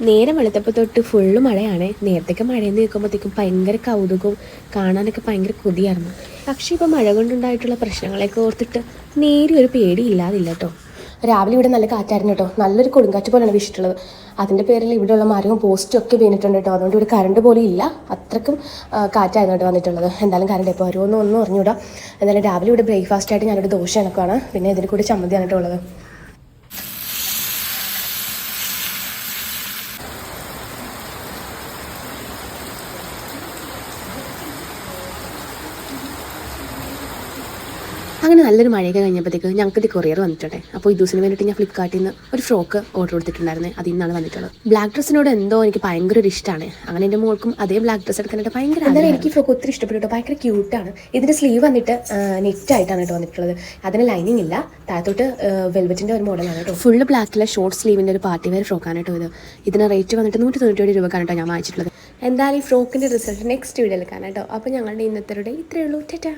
നേരെ വെളുത്തപ്പോൾ തൊട്ട് ഫുള്ള് മഴയാണ്. നേരത്തേക്ക് മഴയെന്ന് കേൾക്കുമ്പോഴത്തേക്കും ഭയങ്കര കൗതുകവും കാണാനൊക്കെ ഭയങ്കര കൊതിയായിരുന്നു. പക്ഷേ ഇപ്പോൾ മഴ കൊണ്ടുണ്ടായിട്ടുള്ള പ്രശ്നങ്ങളെയൊക്കെ ഓർത്തിട്ട് നേരെ ഒരു പേടിയില്ലാതില്ല കേട്ടോ. രാവിലെ ഇവിടെ നല്ല കാറ്റായിരുന്നു കേട്ടോ. നല്ലൊരു കൊടുങ്കാറ്റ് പോലെയാണ് വീശിട്ടുള്ളത്. അതിൻ്റെ പേരിൽ ഇവിടെയുള്ള മരവും പോസ്റ്റും ഒക്കെ വീണിട്ടുണ്ട് കേട്ടോ. അതുകൊണ്ട് ഇവിടെ കറണ്ട് പോലും ഇല്ല. അത്രക്കും കാറ്റായിരുന്നു കേട്ടോ വന്നിട്ടുള്ളത്. എന്തായാലും കറണ്ട് ഇപ്പോൾ ഒന്നും അറിഞ്ഞൂടാ. എന്തായാലും രാവിലെ ഇവിടെ ബ്രേക്ക്ഫാസ്റ്റായിട്ട് ഞാനൊരു ദോശ കണക്കാണ്. പിന്നെ ഇതിൽ കൂടി ചമ്മന്തിയാണ് കേട്ടോ ഉള്ളത്. അങ്ങനെ നല്ലൊരു മഴയൊക്കെ കഴിഞ്ഞപ്പോഴത്തേക്ക് ഞങ്ങൾക്ക് ഇത് കൊറിയർ വന്നിട്ടുണ്ട്. അപ്പോൾ ഈ ദിവസത്തിന് വേണ്ടിയിട്ട് ഞാൻ ഫ്ലിപ്കാർട്ടിൽ നിന്ന് ഒരു ഫ്രോക്ക് ഓർഡർ കൊടുത്തിട്ടുണ്ടായിരുന്നു. അതിൽ നിന്നാണ് വന്നിട്ടുള്ളത്. ബ്ലാക്ക് ഡ്രസ്സിനോട് എന്തോ എനിക്ക് ഭയങ്കര ഒരു ഇഷ്ടമാണ്. അങ്ങനെ എൻ്റെ മോൾക്കും അതേ ബ്ലാക്ക് ഡ്രസ്സ് എടുക്കാനായിട്ട് ഭയങ്കര എന്തായാലും എനിക്ക് ഫ്രോക്ക് ഒത്തിരി ഇഷ്ടപ്പെട്ടു. ഭയങ്കര ക്യൂട്ടാണ്. ഇതിൻ്റെ സ്ലീവ് വന്നിട്ട് നെറ്റായിട്ടാണ് കേട്ടോ വന്നിട്ടുള്ളത്. അതിന് ലൈനിങ് ഇല്ല. താഴത്തോട്ട് വെൽവെറ്റിൻ്റെ ഒരു മോഡലാണ് കേട്ടോ. ഫുള്ള് ബ്ലാക്കിലെ ഷോർട്ട് സ്ലീവിൻ്റെ ഒരു പാർട്ടി വെയർ ഫ്രോക്കാണ് കേട്ടോ ഇത്. ഇതിന് റേറ്റ് വന്നിട്ട് 197 രൂപക്കാണ് കേട്ടോ ഞാൻ വാങ്ങിച്ചിട്ടുള്ളത്. എന്തായാലും ഈ ഫ്രോക്കിൻ്റെ റിസൾട്ട് നെക്സ്റ്റ് വീഡിയോയിൽ കാണാം കേട്ടോ. അപ്പോൾ ഞങ്ങളുടെ ഇന്നത്തെ ഇത്രയേ ഉള്ളൂ. ടാറ്റാ.